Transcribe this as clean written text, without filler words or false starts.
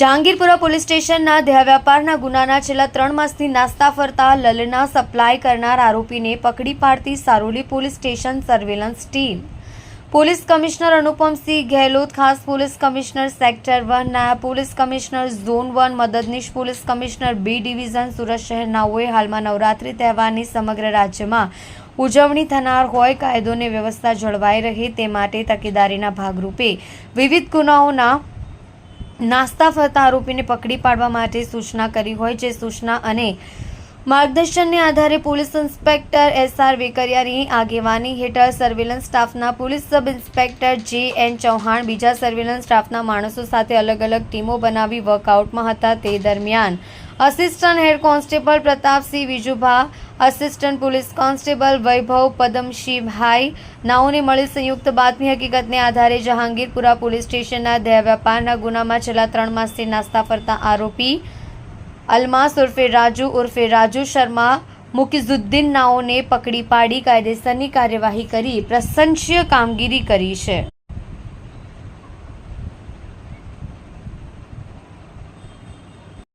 Jahangirpura police સ્ટેશનના દેહ વ્યાપારના ગુનાના છેલ્લા 3 માસથી નાસ્તા ફરતા લલના સપ્લાય કરનાર આરોપીને પકડી પાડતી Saroli police station surveillance team. Police commissioner Anupamsinh Gehlot, ખાસ પોલીસ કમિશનર સેક્ટર 1, નાયબ પોલીસ કમિશનર ઝોન 1, મદદનીશ police commissioner B division Surat શહેરનાઓએ હાલમાં નવરાત્રિ તહેવારની સમગ્ર રાજ્યમાં ઉજવણી થનાર હોય કાયદો અને વ્યવસ્થા જળવાઈ રહે તે માટે તકેદારીના ભાગરૂપે વિવિધ ગુનાઓના નાસ્તા ફરતા આરોપીને પકડી પાડવા માટે સૂચના કરી હોય. જે સૂચના અને માર્ગદર્શનને આધારે પોલીસ ઇન્સ્પેક્ટર SR વેકરિયાની આગેવાની હેઠળ સર્વેલન્સ સ્ટાફના police sub inspector JN Chauhan બીજા સર્વેલન્સ સ્ટાફના માણસો સાથે અલગ અલગ ટીમો બનાવી વર્કઆઉટમાં હતા. તે દરમિયાન assistant head constable Pratapsinh Vijubha, assistant police constable Vaibhav Padamshibhai નાઓને મળી સંયુક્ત બાતમી હકીકતને આધારે જહાંગીરપુરા પોલીસ સ્ટેશનના દેહ વ્યાપારના ગુનામાં છેલ્લા 3 માસથી નાસ્તા ફરતા આરોપી અલમાસ ઉર્ફે રાજુ શર્મા મુકિઝુદ્દીન નાઓને પકડી પાડી કાયદેસરની કાર્યવાહી કરી પ્રશંસનીય કામગીરી કરી છે.